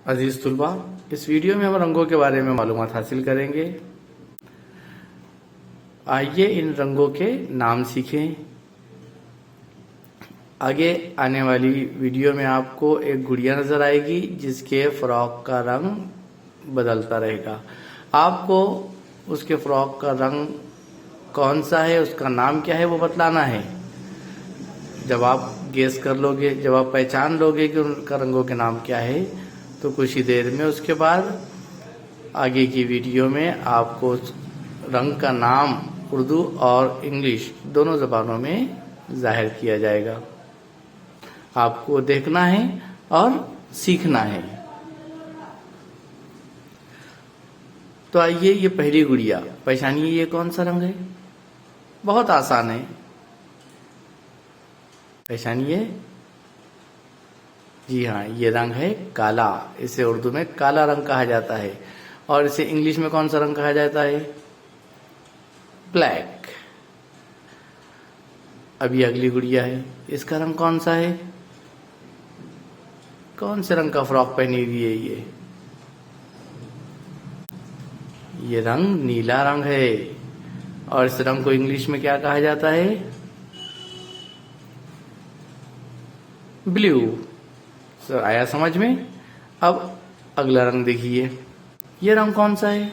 अजीज तुलबा, इस वीडियो में हम रंगों के बारे में मालूमात हासिल करेंगे। आइए इन रंगों के नाम सीखें। आगे आने वाली वीडियो में आपको एक गुड़िया नजर आएगी जिसके फ्रॉक का रंग बदलता रहेगा। आपको उसके फ्रॉक का रंग कौन सा है, उसका नाम क्या है, वो बतलाना है। जब आप गेस कर लोगे, जब आप पहचान लोगे कि उनका रंगों के नाम क्या है, तो कुछ ही देर में उसके बाद आगे की वीडियो में आपको उस रंग का नाम उर्दू और इंग्लिश दोनों ज़बानों में जाहिर किया जाएगा। आपको देखना है और सीखना है। तो आइए, ये पहली गुड़िया पहचानिए, ये कौन सा रंग है? बहुत आसान है, पहचानिए। जी हाँ, ये रंग है काला। इसे उर्दू में काला रंग कहा जाता है और इसे इंग्लिश में कौन सा रंग कहा जाता है? ब्लैक। अभी अगली गुड़िया है, इसका रंग कौन सा है? कौन से रंग का फ्रॉक पहनी हुई है ये रंग नीला रंग है और इस रंग को इंग्लिश में क्या कहा जाता है? ब्लू। सर, आया समझ में? अब अगला रंग देखिए, ये रंग कौन सा है?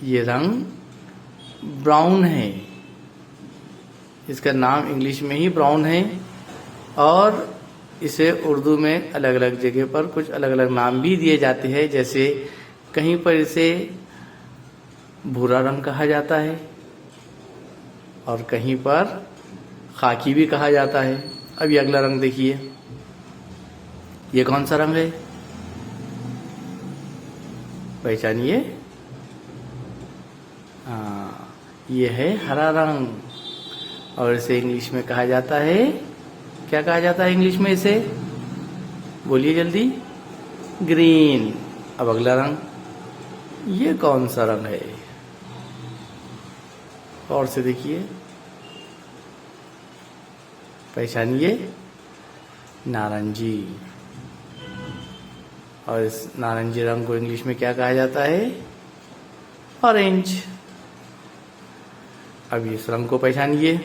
ये रंग ब्राउन है। इसका नाम इंग्लिश में ही ब्राउन है और इसे उर्दू में अलग अलग जगह पर कुछ अलग अलग नाम भी दिए जाते हैं। जैसे कहीं पर इसे भूरा रंग कहा जाता है और कहीं पर खाकी भी कहा जाता है। अब ये अगला रंग देखिए, ये कौन सा रंग है? पहचानिए। हाँ, ये है हरा रंग और इसे इंग्लिश में कहा जाता है, क्या कहा जाता है इंग्लिश में इसे? बोलिए जल्दी। ग्रीन। अब अगला रंग, ये कौन सा रंग है? और से देखिए, पहचानिए। नारंगी। और इस नारंगी रंग को इंग्लिश में क्या कहा जाता है? ऑरेंज। अब इस रंग को पहचानिए,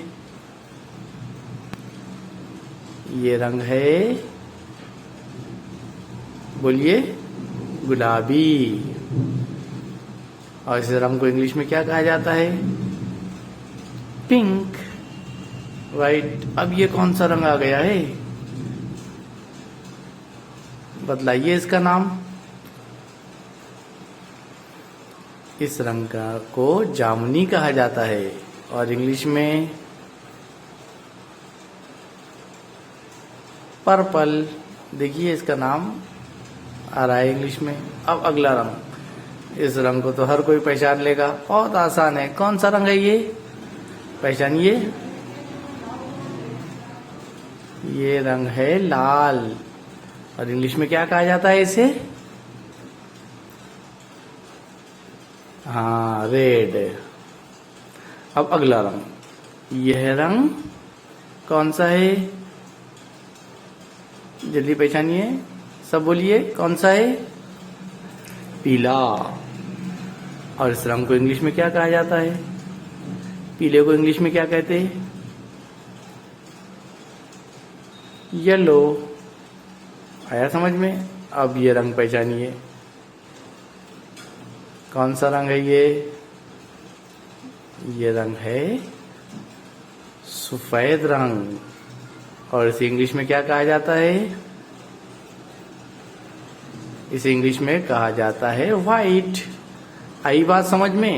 ये रंग है, बोलिए, गुलाबी। और इस रंग को इंग्लिश में क्या कहा जाता है? पिंक। राइट। अब ये कौन सा रंग आ गया है? बतलाइए इसका नाम। इस रंग को जामुनी कहा जाता है और इंग्लिश में पर्पल। देखिए, इसका नाम आ रहा है इंग्लिश में। अब अगला रंग, इस रंग को तो हर कोई पहचान लेगा, बहुत आसान है। कौन सा रंग है ये? पहचानिए। ये रंग है लाल और इंग्लिश में क्या कहा जाता है इसे? हाँ, रेड। अब अगला रंग, यह रंग कौन सा है? जल्दी पहचानिए, सब बोलिए, कौन सा है? पीला। और इस रंग को इंग्लिश में क्या कहा जाता है? पीले को इंग्लिश में क्या कहते हैं? येलो। आया समझ में? अब ये रंग पहचानिए, कौन सा रंग है ये? ये रंग है सफेद रंग और इसे इंग्लिश में क्या कहा जाता है? इसे इंग्लिश में कहा जाता है व्हाइट। आई बात समझ में?